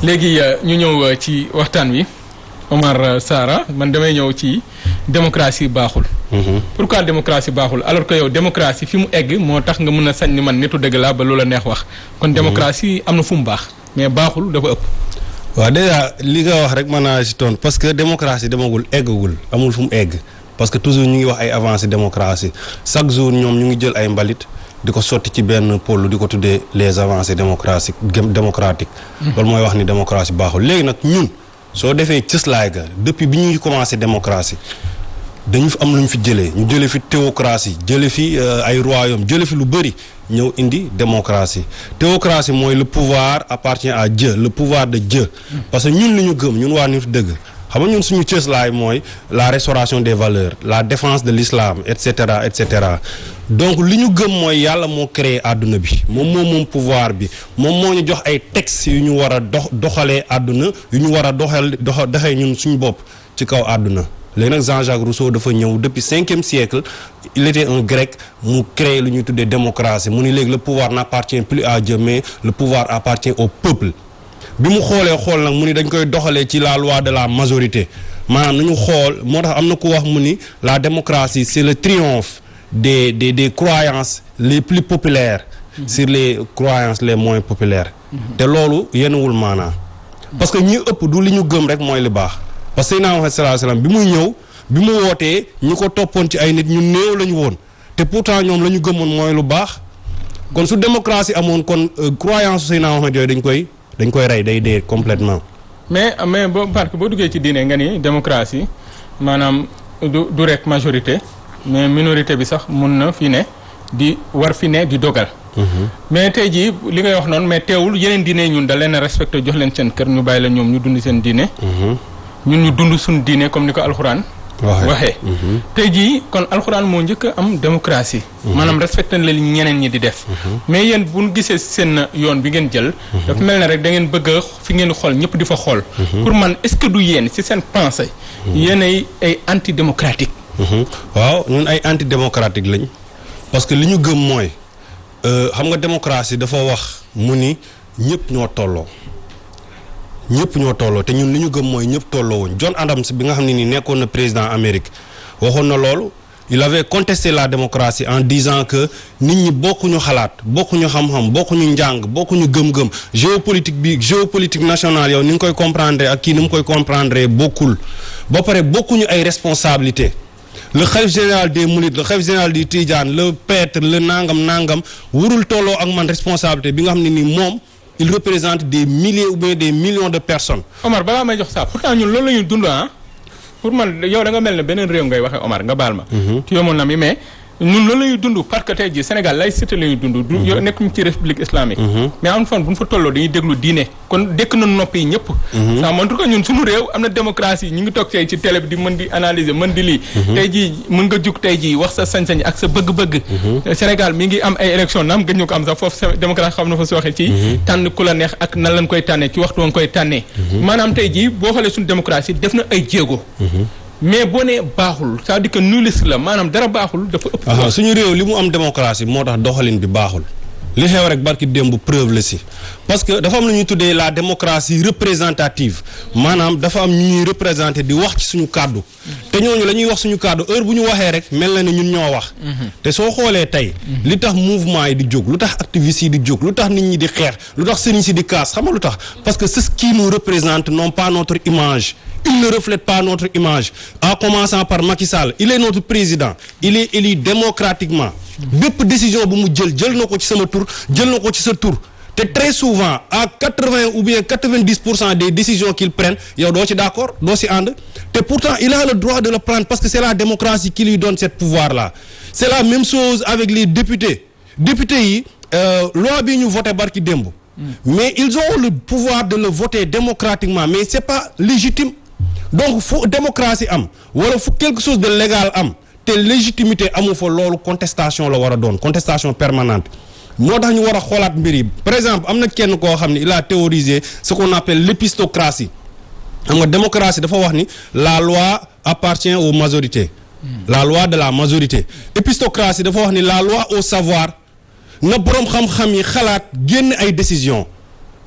léegi ñu ñëw ci waxtaan wi Omar Sarr man damay ñëw ci démocratie baaxul. Pourquoi démocratie baaxul alors que yow démocratie fi mu egg moo tax nga mën a sañ ni man nitu dëgg laa ba loola neex wax kon démocratie am na fu mu baax mais baaxul dafa ëpp. waaw déjà li nga wax rek mën naa si tontu parce que démocratie demagul eggagul amul fu mu egg parce que toujours ñu ngi wax ay avancées démocratie chaque jour ñoom ñu ngi jël ay mbalit di ko sotti ci benn pôle di ko tuddee les avancées démocratiques. loolu mooy wax ni démocratie baaxul léegi nag ñun soo defee cëslaay ga depuis bi ñuy commencé démocratie dañu fi am lu ñu fi jëlee ñu jëlee fi théocratie jëlee fi ay royaume jëlee fi lu bëri ñëw indi démocratie théocratie mooy le pouvoir appartient à Dieu le pouvoir de Dieu parce que ñun li ñu gëm ñun waa nitu dëgg xam nga ñun suñu cëslaay mooy la restauration des valeurs la défense de l'islam et cetera et cetera donc li ñu gëm mooy yàlla moo créé àdduna bi moom pouvoir bi moom moo ñu jox ay textes yu ñu war a doxalee àdduna yu ñu war a doxee ñun suñu bopp ci kaw àdduna léegi nag Jean-Jacques Rousseau dafa ñëw depuis 5e siècle il était un grec mu créé lu ñuy tuddee démocratie mu ni léegi le pouvoir n'appartient plus à Dieu mais le pouvoir appartient au peuple bi mu xool nag mu ni dañ koy doxalee ci la loi de la majorité maanaam nañu xool moo tax am na ku wax mu ni la démocratie c'est le triomphe des croyances les plus populaires sur les croyances les moins populaires te loolu yenuwul maanaa parce que ñi ëpp du li ñu gëm rek mooy li baax parce que Seydina Muhammad sallallahu alayhi wasallam bi muy ñëw bi mu wootee ñi ko toppoon ci ay nit ñu néew la ñu woon te pourtant ñoom la ñu gëmoon mooy lu baax kon su démocratie amoon kon croyance Seydina Muhammad yooyu dañ koy rey day dee complètement mais parce que boo duggee ci diine nga ni démocratie maanaam du rek majorité mais minorité bi sax mun na fi ne di war fi ne di dogal. mais tey jii li ngay wax noonu mais teewul yeneen diine ñun da leen a respecté jox leen seen kër ñu bàyyi la ñoom ñu dund seen diine. ñun ñu dund suñu diine comme ni ko alxuraan. waxee tey jii kon alxuraan moo njëkk a am démocratie. maanaam respecté na leen ñeneen ñi di def. mais yéen bu ñu gisee seen yoon bi ngeen jël. dafa mel ne rek da ngeen bëgg a fi ngeen xool ñëpp di fa xool. pour man est-ce que du yéen ci seen pensée. yéen ay anti démocratique. waaw ñun ay anti démocratique lañ parce que li ñu gëm mooy xam nga démocratie dafa wax mu ni ñëpp ñoo tolloo te ñun li ñu gëm mooy ñëpp tolloo wuñ John Adams bi nga xam ne ni nekkoon na président Amérique waxoon na loolu il avait contesté la démocratie en disant que nit ñi bokkuñu xalaat bokkuñu xam-xam bokkuñu njàng bokkuñu gëm-gëm géopolitique nationale yow ni nga koy comprendre ak kii ni mu koy comprendre bokkul ba pare bokkuñu ay responsabilité le khalife général des mourides le khalife général du Tidjane le prêtre le nangam warul tolloo ak man responsabilité bi nga xam ne ni moom il représente des milliers ou bien des millions de personnes. Omar balaa may jox ça pourtant ñun loolu la ñuy dund pour man yow da nga mel ne beneen réew ngay waxee Omar nga baal ma. tu yomoon na mi mais ñun loolu la ñuy dund parce que tey jii Sénégal laïcité la ñuy dund. du yow nekkuñu ci république islamique. mais am fan bu ñu fa tolloo dañuy déglu diine kon dëkk na noppi yi ñëpp. ça montre que ñun suñu réew am na démocratie ñu ngi toog tey ci télé bi di mën di analyser mën di lii. tey jii mën nga jug tey jii wax sa sañ-sañ ak sa bëgg-bëgg. Sénégal mi ngi am ay élection naam gën ñu ko am sax foofu démocratie xam na fa sooxe ci. tànn ku la neex ak nan lañ koy tànnee ci waxtu wa nga koy tànnee. maanaam tey jii boo xoolee suñu démocratie def na ay jéego. mais boo nee baaxul c'est-à-dire que nuliste la maanaam dara baaxul dafa ëpp. suñu réew li mu am démocratie moo tax doxalin bi baaxul li xew rek barki démb preuve la si parce que dafa am lu ñuy tuddee la démocratie représentative maanaam dafa am ñu ñuy représenter di wax ci suñu kàddu te ñooñu la ñuy wax suñu kàddu heure bu ñu waxee rek mel na ne ñun ñoo wax te soo xoolee tey li tax mouvement yi di jóg lu tax activistes yi di jóg lu tax nit ñi di xeex lu tax sëriñ si di kaas xam nga lu tax parce que ceux qui nous représentent n'ont pas notre image il ne reflète pas notre image en commençant par Macky Sall il est notre président il est élu démocratiquement bépp décision bu mu jël na ko ci sama tur jël na ko ci sa tur te très souvent à 80 ou bien 90% des décisions qu'ils prennent yow doo ci d'accord doo ci ànd te pourtant il a le droit de le prendre parce que c'est la démocratie qui lui donne ce pouvoir là c'est la même chose avec les députés yi loi bi ñu voté barki démb mais ils ont le pouvoir de le voter démocratiquement mais c'est pas légitime donc fu démocratie am wala fu quelque chose de légal am te légitimité amu fa loolu contestation la war a doon contestation permanente moo tax ñu war a xoolaat mbir yi par exemple am na kenn koo xam ne il a théorisé ce qu'on appelle l'épistocratie xam nga démocratie dafa wax ni la loi appartient aux majorités la loi de la majorité épistocratie dafa wax ni la loi au savoir na boroom xam-xam yi xalaat génn ay décisions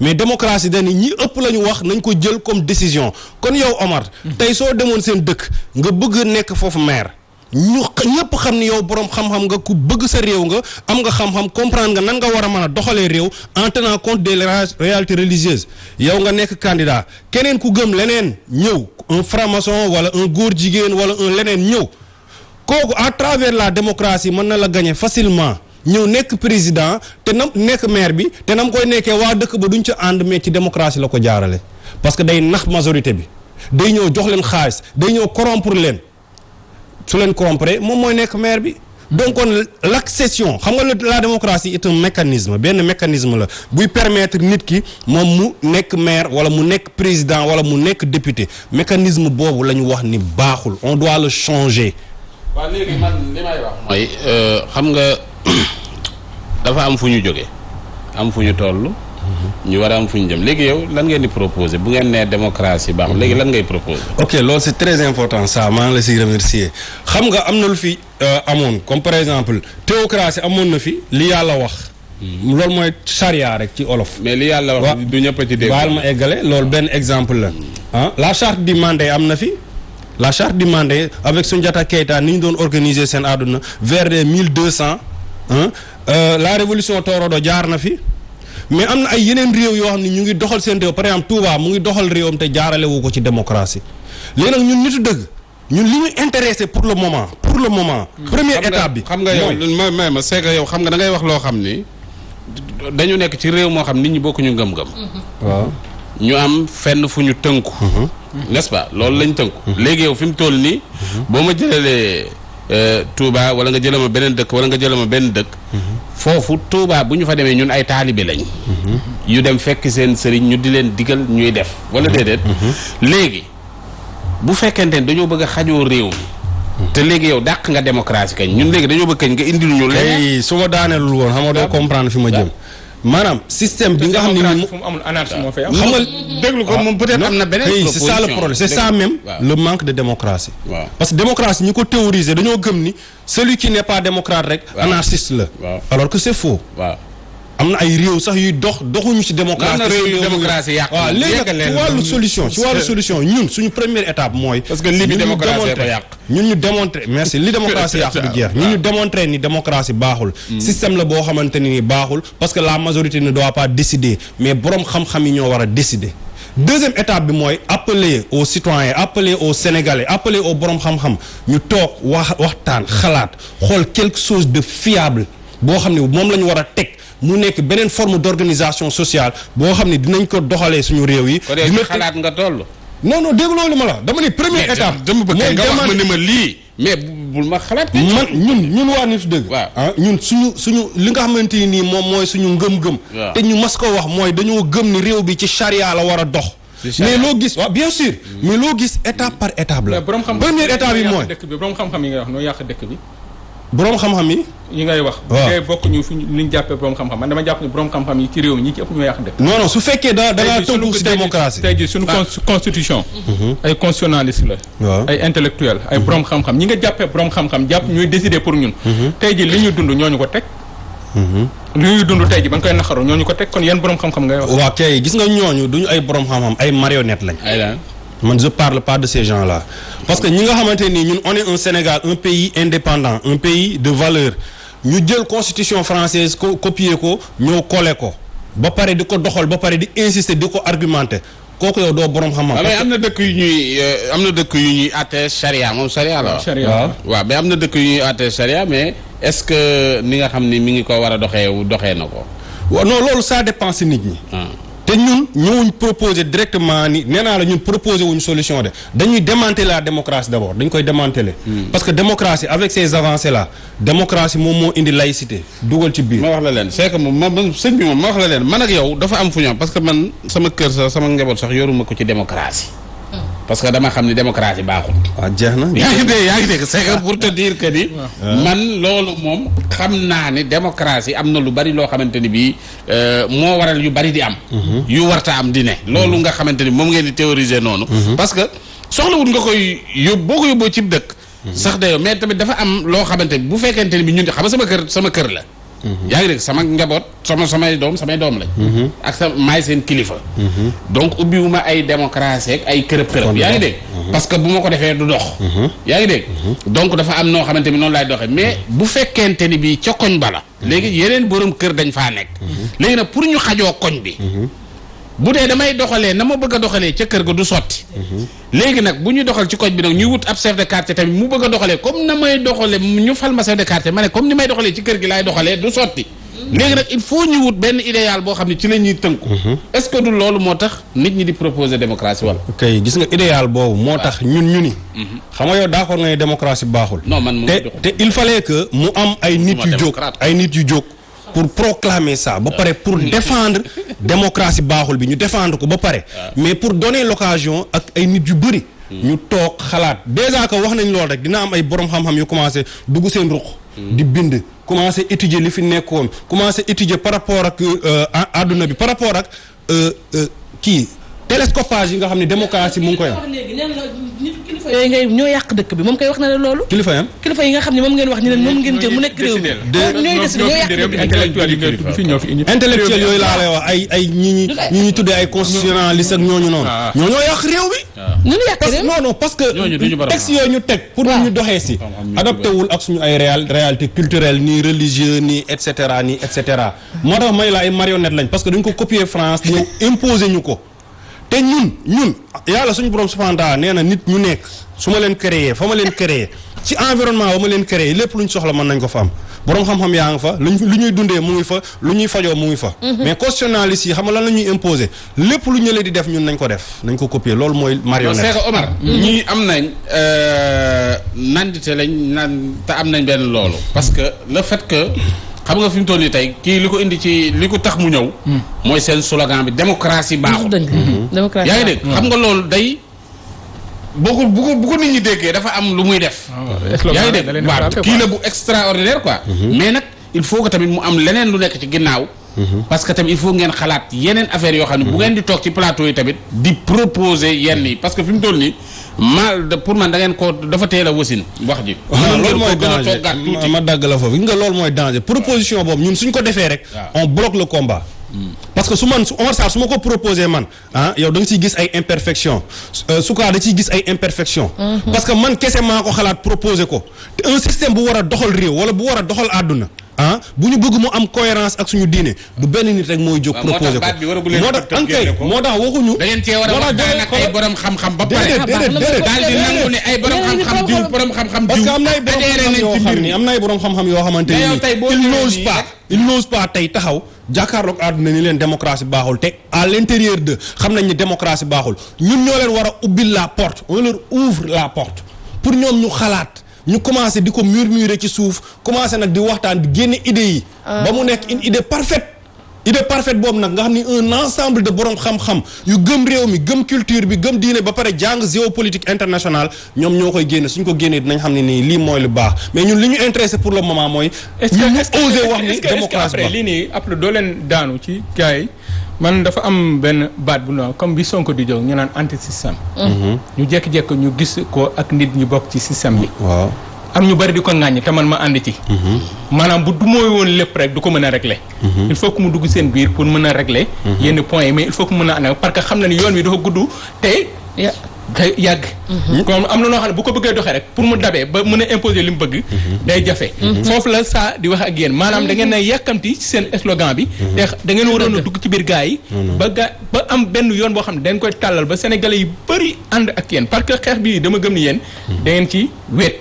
mais démocratie dañu ñi ëpp la ñu wax nañ ko jël comme décision kon yow Omar. tey soo demoon seen dëkk nga bëgg nekk foofu maire. ñëpp xam ni yow borom xam-xam nga ku bëgg sa réew nga am nga xam-xam comprendre nga nan nga war a mën a doxalee réew en tenant compte des réalités religieuses yow nga nekk candidat keneen ku gëm leneen ñëw un franc-maçon wala un góor jigéen wala un leneen ñëw kooku à travers la démocratie mën na la gagner facilement ñëw nekk président te nam nekk maire bi te nam koy nekkee waa dëkk ba duñ ca ànd mais ci démocratie la ko jaarale parce que day nax majorité bi day ñëw jox leen xaalis day ñëw corrompre leen. su leen corrompre moom mooy nekk maire bi donc kon l'accession xam nga la démocratie est un mécanisme benn mécanisme la buy permettre nit ki moom mu nekk maire wala mu nekk président wala mu nekk député mécanisme boobu la ñu wax ni baaxul on doit le changer. waaw léegi man li may wax mooy xam nga dafa am fu ñu jógee am fu ñu toll. ñu war a am fu ñu jëm léegi yow lan ngeen di proposer bu ngeen nee démocratie baax léegi lan ngay proposer. ok loolu c'est très important ça maa ngi la siy remercier xam nga am na lu fi amoon comme par exemple théocratie amoon na fi li yàlla wax. loolu mooy charia rek ci olof. mais li yàlla wax du ñëpp a ci dégg. baal ma eggale loolu benn exemple la ah la charte du Mandé am na fi. la charte du Mandé avec Soundiata Keita ni ñu doon organiser seen àdduna vers les 1200 la révolution Torodo jaar na fi. mais am na ay yeneen réew yoo xam ne ñu ngi doxal seen réew par exemple Touba mu ngi doxal réewam te jaarale wu ko ci démocratie léegi nag ñun nitu dëgg ñun li ñu intéressé pour le moment. première étape bi. xam nga yow ma c'est que yow xam nga da ngay wax loo xam ni dañu nekk ci réew moo xam nit ñi bokkuñu ngëm-ngëm. waaw ñu am fenn fu ñu tënku. n'est-ce pas loolu lañ tënku. léegi yow fi mu toll nii. boo ma jëlalee Touba wala nga jëlama beneen dëkk wala nga jëlama benn dëkk. foofu Touba bu ñu fa demee ñun ay taalibe lañ. yu dem fekk seen sëriñ ñu di leen digal ñuy def wala déedéet. léegi bu fekkente ne dañoo bëgg a xajoo réew mi. te léegi yow dàq nga démocratie kañ ñun léegi dañoo bëgg kañ nga indil ñu. léegi su ma daaneelul woon xam nga doo comprendre fi ma jëm. maanaam système bi nga xam ne fu mu amul anarchie moo fay am. xam nga déglu ko moom peut-être am na beneen proposition c'est ça le problème c'est ça même le manque de démocratie. parce que démocratie ñu ko théoriser dañoo gëm ni celui qui n'est pas démocrate rek. anarchiste la. alors que c'est faux. am na ay réew sax yuy doxuñu ci démocratie. démocratie yàq waaw léegi ci wàllu solution ñun suñu première étape mooy. parce que li bi démocratie ko yàq. ñun ñu démontrer merci li démocratie yàq du jeex. ñun ñu démontrer ni démocratie baaxul. système la boo xamante ni baaxul parce que la majorité ne doit pas décider mais borom xam-xam yi ñoo war a décider. deuxième étape bi mooy appeler aux citoyens appeler aux sénégalais appeler aux borom xam-xam ñu toog waxtaan xalaat xool quelque chose de fiable boo xam ne moom la ñu war a teg. mu nekk beneen forme d'organisation sociale boo xam ne dinañ ko doxalee suñu réew yi. dina xalaat nga toll. non dégloo li ma la dama ne première étape. dama bëgg nga wax ma ni ma lii. mais bul ma xalaat. man ñun waa Nitu Dëgg. waaw ñun suñu li nga xamante ni nii moom mooy suñu ngëm-ngëm. te ñu mas ko wax mooy dañoo gëm ni réew bi ci charia la war a dox. mais loo gis waaw bien sûr. mais loo gis étape par étape la. première étape yi mooy dëkk bi borom xam-xam yi ngay wax noo yàq dëkk bi. borom xam-xam yi ngay wax. waaw te bokkuñu fi li ñu jàppee borom xam-xam man dama jàpp ne borom xam-xam yi ci réew mi ñi ci ëpp ñoo yàq dëkk. non su fekkee da ngaa tënku ci démocratie. tey jii suñu constitution. ay constitutionnaliste la. waaw ay intellectuel ay borom xam-xam ñi nga jàppee borom xam-xam jàpp ñooy décider pour ñun. tey jii li ñu dund ñooñu ko teg. li ñuy dund tey jii ba nga koy naqaru ñooñu ko teg kon yan borom xam-xam ngay wax. waaw kay gis nga ñooñu duñu ay borom xam-xam ay marionnette lañ. man je parle pas de ces gens-là parce que ñi nga xamante nii ñun on est un Sénégal un pays indépendant un pays de valeur ñu jël constitution française copier ko ñëw coller ko ba pare di ko doxal ba pare di insister di ko argumenter kooku yow doo borom xam-xam. mais am na dëkk yu ñuy àtte charia moom charia la. waaw mais am na dëkk yu ñuy àtte charia mais est-ce que ni nga xam ni mi ngi ko war a doxee na ko. waaw non loolu ça dépend si nit ñi. te ñun ñëwuñ proposer directement ni nee naa la ñun proposer wuñ solution de dañuy démanteler la démocratie d'abord dañ koy démanteler. parce que démocratie avec ces avancées là démocratie moom moo indi laïcité dugal ci biir. ma wax la leen c'est que moom sëñ bi moom ma wax la leen man ak yow dafa am fu ñu parce que man sama kër sax sama njaboot sax yoruma ko ci démocratie. parce que dama xam ni démocratie baaxul. waaw jeex na. yaa ngi dégg c'est que pour te dire que ni. man loolu moom xam naa ni démocratie am na lu bari loo xamante ni bii moo waral yu bari di am. yu warta am di ne. loolu nga xamante ni moom ngeen di théoriser noonu. parce que soxlawut nga koy yóbbu boo ko yóbboo cib dëkk. sax dayoo mais tamit dafa am loo xamante ni bu fekkente ni bi ñun xam nga sama kër la. yaa ngi dégg sama njaboot samay doom lañ. ak maay seen kilifa. donc ubbiwuma ay démocratie ak ay kërëb yaa ngi dégg. parce que bu ma ko defee du dox. yaa ngi dégg donc dafa am noo xamante ni noonu laay doxee mais bu fekkente ni bii ca koñ bala. léegi yeneen borom kër dañ faa nekk. léegi nag pour ñu xajoo koñ bi. bu dee damay doxalee na ma bëgg a doxalee ca kër ga du sotti. léegi nag bu ñu doxal ci koñ bi nag ñuy wut ab chef de quartier tamit mu bëgg a doxalee comme na may doxalee ñu fal ma chef de quartier ma ne comme ni may doxalee ci kër gi laay doxalee du sotti. léegi nag il faut ñu wut benn idéal boo xam ne ci la ñuy tënku. est-ce que du loolu moo tax nit ñi di proposer démocratie wala. ok gis nga idéal boobu moo tax ñu ni. xam nga yow d'accord nga ne démocratie baaxul. non man te il fallait que mu am ay nit yu jóg pour proclamer ça ba pare pour défendre démocratie baaxul bi ñu défendre ko ba pare mais pour donner l'occasion ak ay nit yu bëri ñu toog xalaat déjà que wax nañ loolu rek dina am ay borom xam-xam yu commencé dugg seen ruq di bind commencé étudier li fi nekkoon commencé étudier par rapport ak àdduna bi par rapport ak kii télescopage yi nga xam ne démocratie mu ngi koy am. kilifa yooyu ngay ñoo yàq dëkk bi moom koy wax na la loolu. kilifa yan. kilifa yi nga xam ne moom ngeen wax ni leen moom ngeen jël mu nekk réew mi. ñooy des ñoo yàq dëkk bi. intellectuel yooyu laa lay wax ay ñi ñuy tuddee ay constitutionnaliste ak ñooñu noonu. ñoo yàq réew mi. ñu yàq réew non parce que texte yooyu ñu teg pour ñu doxee si. adopté wul ak suñu ay réalité culturelle ni religieux ni et cetera ni et cetera. moo tax may la ay marionnette lañ parce que dañ ko copier France ñëw imposer ñu ko. te ñun yàlla suñu borom subhanahu wa ta'ala nee na nit ñu nekk su ma leen créer fa ma leen créer ci environnement ba ma leen créer lépp lu ñu soxla mën nañ ko fa am borom xam-xam yaa nga fa lu ñuy dundee mu ngi fa lu ñuy fajoo mu ngi fa. mais constitutionnalistes yi xam nga lan la ñuy imposer lépp lu ñële di def ñun nañ ko def nañ ko copier loolu mooy marionnette. c'est que Omar. ñii am nañ nandite lañ naan te am nañ benn loolu. parce que le fait que. xam nga fi mu toll nii tey kii li ko indi ci li ko tax mu ñëw. mooy seen slogan bi démocratie baaxul. démocratie yaa ngi dégg xam nga loolu day bu ko nit ñi déggee dafa am lu muy def. yaa ngi dégg waaw kii la bu extraordinaire quoi. mais nag il faut que tamit mu am leneen lu nekk ci ginnaaw. parce que tamit il faut ngeen xalaat yeneen affaire yoo xam ne bu ngeen di toog ci plateau yi tamit di proposer yenn yi parce que fi mu toll nii pour man da ngeen ko dafa teel a wasin wax ji. loolu mooy danger ma dagg la foofu nga loolu mooy danger proposition boobu ñun suñ ko defee rek. on bloque le combat. parce que su Omar Sarr su ma ko proposé man yow da nga ciy gis ay imperfections Souka da ciy gis ay imperfections. parce que man kese maa ko xalaat proposé ko te un système bu war a doxal réew wala bu war a doxal àdduna. bu ñu bëgg mu am cohérence ak suñu diine du benn nit rek mooy jóg proposé ko moo tax waxuñu. da ngeen cee war a waxtaan ak ay borom xam-xam ba pare. déedéet daal di nangu ne ay borom xam-xam diw borom xam-xam diw. parce que am na ay borom xam-xam yoo xam ni am na ay borom xam-xam yoo xamante ni il n'ose pas tey taxaw jàkkaarloog àdduna ni leen démocratie baaxul te à l'intérieur de xam nañ ni démocratie baaxul ñun ñoo leen war a ubbil la porte on leur ouvre la porte pour ñoom ñu xalaat. ñu commencé di ko murmurer ci suuf commencé nag di waxtaan di génne idées yi. ba mu nekk une idée parfaite boobu nag nga xam ni un ensemble de borom xam-xam yu gëm réew mi gëm culture bi gëm diine ba pare jàng géopolitique internationale ñoom ñoo koy génne suñ ko génnee dinañ xam ne nii lii mooy lu baax mais ñun li ñu intéressé pour le moment mooy. ñu osé wax ni démocratie après lii nii après doo leen daanu ci gars yi man dafa am benn baat bu no comme bi Sonko di jóg ñu naan anti système. ñu jékki-jékki ñu gis ko ak nit ñu bokk ci système bi. waaw am ñu bari di ko ŋàññi te man ma ànd ci. maanaam bu du mooy woon lépp rek du ko mën a régler. il faut que mu dugg seen biir pour mën a régler. yenn points yi mais il faut que mën a ànd parce que xam na ni yoon wi dafa gudd te. day yàgg. comme am na noo xam ne bu ko bëggee doxee rek pour mu dabee ba mën a imposer li mu bëgg. day jafe. foofu la saa di wax ak yéen maanaam da ngeen a yàkkamti ci seen slogan bi. te da ngeen waroon a dugg ci biir gars yi. ba am benn yoon boo xam ne dañ koy tàllal ba sénégalais yi bëri ànd ak yéen parce que xeex bi dama gëm ni yéen. da ngeen ci wéet.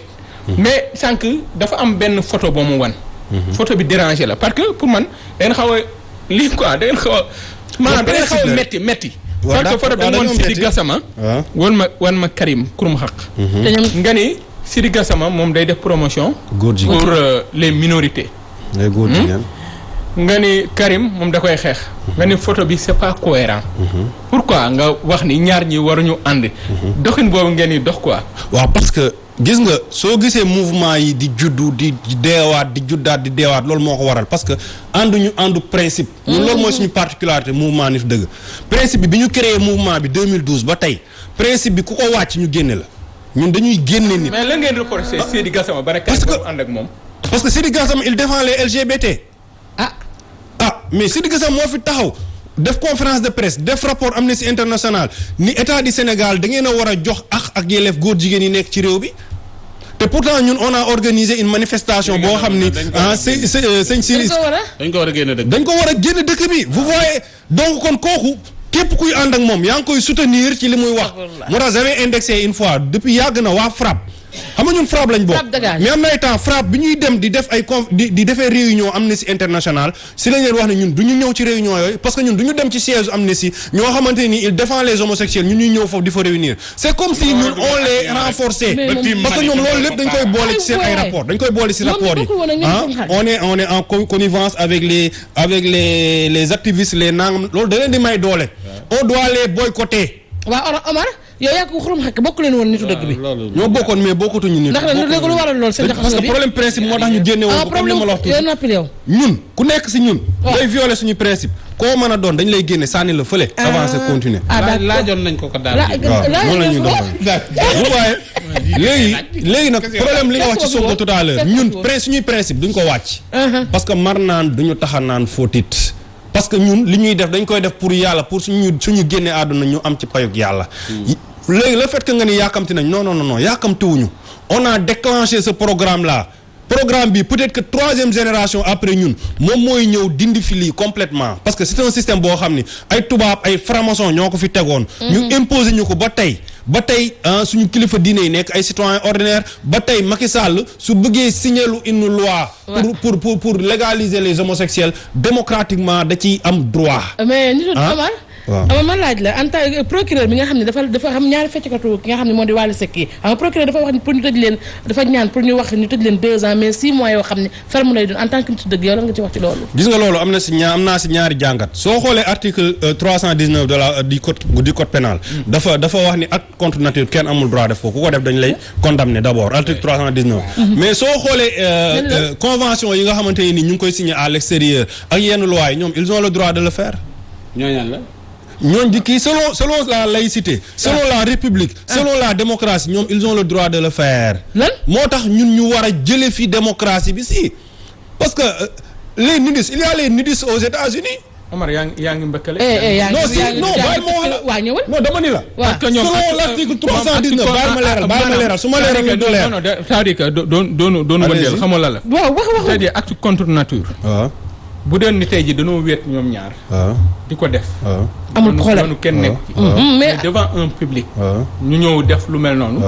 mais sànq dafa am benn photo boo mu wan. photo bi dérangé la parce que pour man da ngeen xaw a lii quoi da ngeen xaw a. maanaam da ngeen xaw a metti. parce que photo bi da woon Sidi Gassama. wan ma Karim Kurum Xaq. te ñoom nga ni Sidi Gassama moom day def promotion. góor jigéen pour les minorités. les góor jigéen. nga ni Karim moom da koy xeex. nga ni photo bi c'est pas cohérent. pourquoi nga wax ni ñaar ñi waruñu ànd. doxin boobu ngeen di dox quoi. waaw parce que gis nga soo gisee mouvement yi di juddu di deewaat di juddaat di deewaat loolu moo ko waral parce que ànduñu àndu principe. ñun loolu mooy suñu particularité mouvement Nif Dëgg. principe bi ñu créé mouvement bi 2012 ba tey principe bi ku ko wàcc ñu génne la ñun dañuy génne nit. mais lan ngeen reproché Sidi Gassama ba rek. parce que ànd ak moom. parce que Sidi Gassama il défend les LGBT. mais Sidiki Gassama moo fi taxaw def conférence de presse def rapport Amnesty International ni état du Sénégal da ngeen a war a jox ak yelleef góor jigéen yi nekk ci réew bi te pourtant ñun on a organisé une manifestation boo xam ni sëñ Siris dañ ko war a génne dëkk dañ ko war a génne dëkk bi vous voyez donc kon kooku képp kuy ànd ak moom yaa ngi koy soutenir ci li muy wax moo tax j'avais indexé une fois depuis yàgg na waa FRAPP xam nga ñun FRAPP lañ bokk mais am na ay temps FRAPP bi ñuy dem di def ay di defee réunion Amnesty International si lañ leen wax ne ñun du ñu ñëw ci réunion yooyu parce que ñun du ñu dem ci siège Amnesty ñoo xamante ni il défend les homosexuels ñun ñuy ñëw foofu di fa réunir c'est comme si ñun on les renforçait parce que ñoom loolu lépp dañ koy boole ci seen ay rapport dañ koy boole ci rapport yi on est en connivence avec les activistes les nangam loolu da leen di may doole on doit les boycotter. waaw Omar yow yaa ko xurum xakk bokk leen woon nitu dëgg bi. ñoo bokkoon mais bokkutuñu nit. ndax lu waral lool seen parce que problème principe moo tax ñu génne woon ko comme li ma la wax yow noppi yow ñun ku nekk si ñun. day violer suñu principe. koo mën a doon dañ lay génne sànni la fële. avancer continuer. laajoon nañ ko daal. waaw noonu la ñuy doon waaye léegi nag problème li nga wax ci Sonko tout à l'heure ñun suñuy principe duñ ko wàcc. parce que mar naan duñu taxa naan fóotit parce que ñun li ñuy def dañ koy def pour yàlla pour suñu génnee àdduna ñu am ci payug yàlla. léegi le fait que nga ni yàkkamti nañ non yàkkamtiwuñu on a déclenché ce programme là programme bi peut-être que troisième génération après ñun moom mooy ñëw dindi fi lii complètement parce que c'est un système boo xam ni ay tubaab ay franc-maçon ñoo ko fi tegoon. ñu imposer ñu ko ba tey suñu kilifa diine yi nekk ay citoyens ordinaires ba tey Macky Sall su bëggee signaler une loi. pour légaliser les homosexuels démocratiquement da ciy am droit. mais ni Omar. waaw man laaj la en tant que procureur bi nga xam ne dafa xam ñaari feccekatu ki nga xam ne moo di Wally Seck yi xam nga procureur dafa wax ni pour ñu tëj leen dafa ñaan pour ñu wax ñu tëj leen 2 ans mais 6 mois yoo xam ne ferme lay doon en tant que nit dëgg yow lan nga ci wax ci loolu. gis nga loolu am naa si ñaari jàngat soo xoolee article 319 du code pénal dafa wax ni acte contre nature kenn amul droit def ko ku ko def dañ lay condamner d'abord article 319 mais soo xoolee convention yi nga xamante ni ñu ngi koy signer à l'extérieur ak yenn lois yi ñoom ils ont le droit de le faire. ñooñu la. ñooñ di kii selon la laïcité selon la république selon la démocratie ñoom ils ont le droit de le faire moo tax ñun ñu war a jële fi démocratie bi si parce que les nudistes il y a les nudistes aux États-Unis. Omar yaa ngi mbëkkale. non bàyyi ma wax la waaw ñëwal non dama ni la. parce que ñoom selon l'article 319 bàyyi ma leeral su ma leeral du leer. non c'est-à-dire que doonu wëndeel xamoo la. waaw wax c'est-à-dire acte contre nature. waaw. bu doon ni tey ji dañoo wéet ñoom ñaar. di ko def. amul problème kenn nekk ci. mais devant un public. ñu ñëw def lu mel noonu.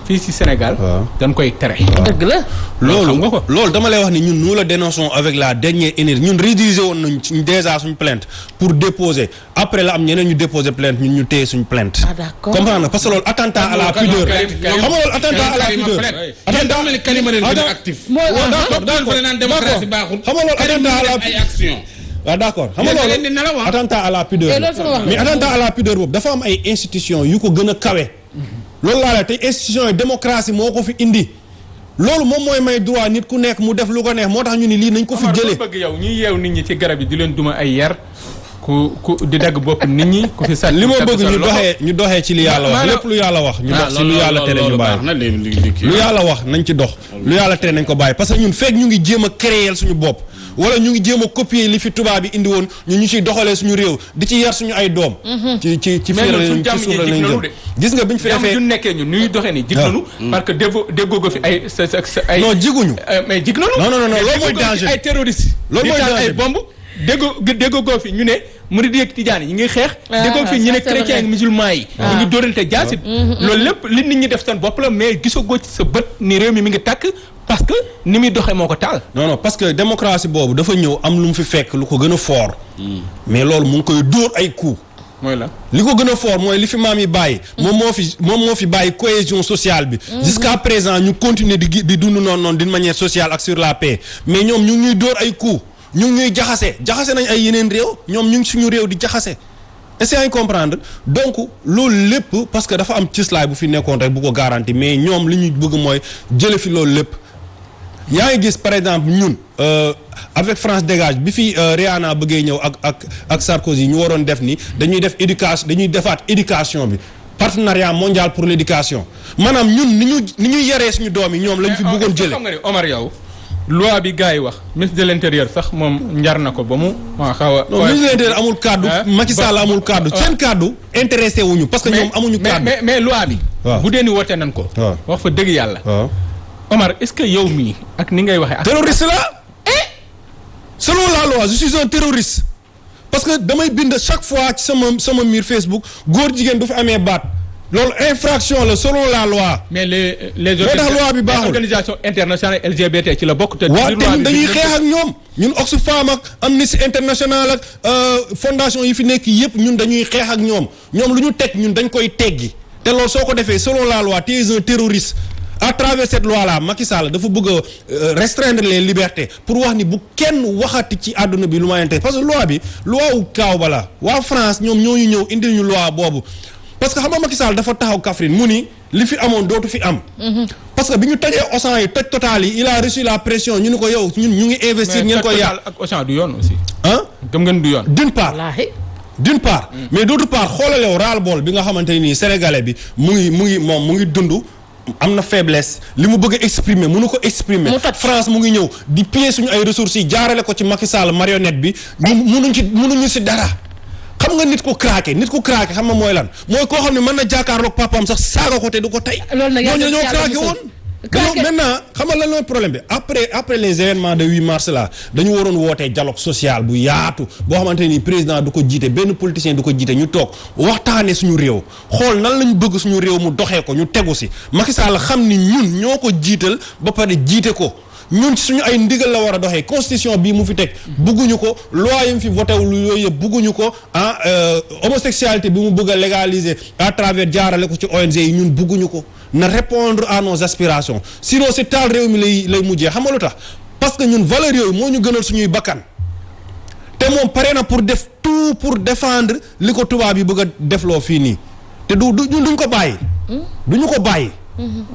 fii ci Sénégal. dañ koy tere. dëgg la. loolu dama lay wax ni ñun nous le dénonçons avec la dernière énergie ñun rédiger woon nañ déjà suñu plainte pour déposer après la am ñeneen ñu déposer plainte ñun ñu téye suñu plainte. ah d'accord comprendre parce que loolu attentat à la pudeur. xam nga loolu attentat à la pudeur. attentat mel ni Kalimane gën a actif. d'accord naan démocratie baaxul. xam nga loolu attentat à la ay action. waaw d'accord xam nga loolu attentat à la pudeur mais attentat à la pudeur boobu dafa am ay institutions yu ko gën a kawe. loolu laa la tey institutions yi démocratie moo ko fi indi. loolu moom mooy may droit nit ku nekk mu def lu ko neex moo tax ñu ni lii nañ ko fi jëlee. bëgg yow ñuy yeew nit ñi ci garab yi di leen duma ay yar ku di dagg bopp nit ñi ku fi sàcc li ma bëgg ñu doxee ci li yàlla wax lépp lu yàlla wax ñu dox ci lu yàlla tere ñu bàyyi lu yàlla wax nañ ci dox lu yàlla tere nañ ko bàyyi parce que ñun fekk ñu ngi jéem a créer suñu bopp wala ñu ngi jéem a copier li fi tubaab bi indi woon ñu ciy doxalee suñu réew di ci yar suñu ay doom ci fiir lañ ci suuf lañ jëm gis nga biñ fi defee ñun nekkee ñun ñuy doxee ni jig nañu parce que déggoo ko fi ay non jiguñu mais jig nañu non loolu mooy danger ay terroristes loolu mooy danger ay bomb déggoo fi ñu ne murid ak tijaan yi ngi xeex déggoo fi ñu ne chrétien ak musulman yi ñu ngi dóorante jaasit loolu lépp li nit ñi def seen bopp la mais gisagoo ci sa bët ni réew mi ngi tàkk parce que ni muy doxee moo ko taal non parce que démocratie boobu dafa ñëw am lu mu fi fekk lu ko gën a fort mais loolu mu ngi koy dóor ay coups mooy la li ko gën a fort mooy li fi maam yi bàyyi moom moo fi bàyyi cohésion sociale bi jusqu'à présent ñu continuer di dund noonu d'une manière sociale ak sur la paix mais ñoom ñu ngi ñuy dóor ay coups ñu ngi ñuy jaxase nañ ay yeneen réew ñoom ñu ngi suñu réew di jaxase est-ce que comprendre donc loolu lépp parce que dafa am cëslaay bu fi nekkoon rek bu ko garanti mais ñoom li ñu bëgg mooy jële fi loolu lépp yaa ngi gis par exemple ñun avec France Dégage bi fi Rihanna bëggee ñëw ak Sarkozy ñu waroon def ni dañuy defaat éducation bi partenariat mondial pour l'éducation maanaam ñun ni ñuy yaree suñu doom yi ñoom lañ fi bëggoon jële xam nga ni Omar yow loi bi gars yi wax ministre de l'intérieur sax moom njar na ko ba mu xaw a. non ministre de l'intérieur amul kaddu. Macky Sall amul kaddu seen kaddu. intéressé wuñu parce que ñoom amuñu kaddu. mais loi bi. bu dee ni woote nañ ko. wax fa dëgg yàlla. Omar est-ce que yow mii ak ni ngay waxee. terroriste la. selon la loi je suis un terroriste. parce que damay bind chaque fois ci sama mur Facebook góor jigéen du fi amee baat. loolu infraction la selon la loi. mais les loi bi baaxul organisation internationale LGBT ci la bokk. te dañuy xeex ak ñoom ñun Oxfam ak Amnesty International ak fondation yi fi nekk yëpp ñun dañuy xeex ak ñoom lu ñu teg ñun dañ koy teggi te loolu soo ko defee selon la loi tu es un terroriste. à travers cette loi là Macky Sall dafa bëgg a restreindre les libertés pour wax ni bu kenn waxati ci àdduna bi lu ma intéresse parce que loi bi loi wu kaaw bala waa France ñoom ñooñu ñëw indil ñu loi boobu. parce que xam nga Macky Sall dafa taxaw Kaffrine mu ni li fi amoon dootu fi am. parce que bi ñu tojee Auchan yi toj Total yi il a reçu la pression ñu ni ko yow ñun ñu ngi investir. ngeen koy yàq ak Auchan du yoon aussi. gëm ngeen du yoon. d'une part mais d'autre part xoolalew ras-le-bol bi nga xamante nii sénégalais bi mu ngi dund. am na faiblesse li mu bëgg a exprimer mënu ko exprimer. France mu ngi ñëw di piller suñu ay ressources yi jaarale ko ci Macky Sall marionnette bi. mënuñu ci dara. xam nga nit ku craqué xam nga mooy lan mooy koo xam ne mën na jàkkaarloog papaam sax saaga ko te du ko tey. loolu nag ñooñu dañoo craqué woon. maintenant xam nga lan mooy problème bi après les événements de 8 mars là dañu waroon wootee dialogue social bu yaatu boo xamante ni président du ko jiite benn politicien du ko jiite ñu toog waxtaanee suñu réew xool nan lañu bëgg suñu réew mu doxee ko ñu tegu si Macky Sall xam ni ñun ñoo ko jiital ba pare jiite ko. ñun suñu ay ndigal la war a doxee constitution bii mu fi teg bugguñu ko loi yi mu fi voté wul yooyu yëpp bugguñu ko homosexualité bi mu bëgg a légaliser à travers jaarale ko ci ONG yi ñun bugguñu ko na répondre à nos aspirations sinon si taal réew mi lay mujjee xam nga lu tax parce que ñun valeurs yooyu moo ñu gënal suñuy bakkan te moom pare na pour def tout pour défendre li ko tubaab yi bëgg a defloo fii nii te duñ ko bàyyi. duñu ko bàyyi.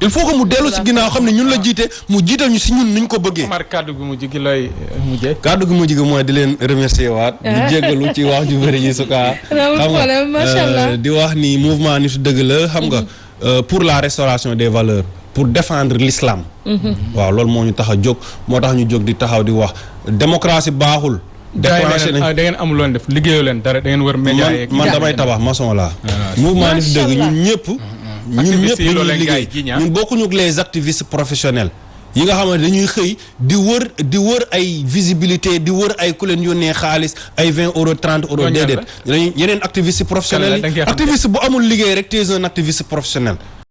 il faut que mu dellu si ginnaaw xam ne ñun la jiite mu jiital ñu si ñun niñ ko bëggee. Omar kàddu gu mujj gi looy mujjee. kàddu gu mujj gi mooy di leen remercier waat. di jéggalu ci wax ju bëri yi su kaa. xam nga di wax ni mouvement nitu dëgg la xam nga. pour la restauration des valeurs pour défendre l'islam. waaw loolu moo ñu tax a jóg moo tax ñu jóg di taxaw di wax démocratie baaxul. déclenché nañ da ngeen amul loon def liggéeyoo leen dara da ngeen war média yeeg man damay tabax maçon laa. mouvement nitu dëgg ñun ñëpp. ñun ñëpp dañuy liggéey ñun bokkuñu ak les activistes professionnels yi nga xamante dañuy xëy di wër ay visibilité di wër ay ku leen yónnee xaalis ay 20 euros 30 euros déedéet yeneen activistes professionnels yi activiste bu amul liggéey rek tu es un activiste professionnel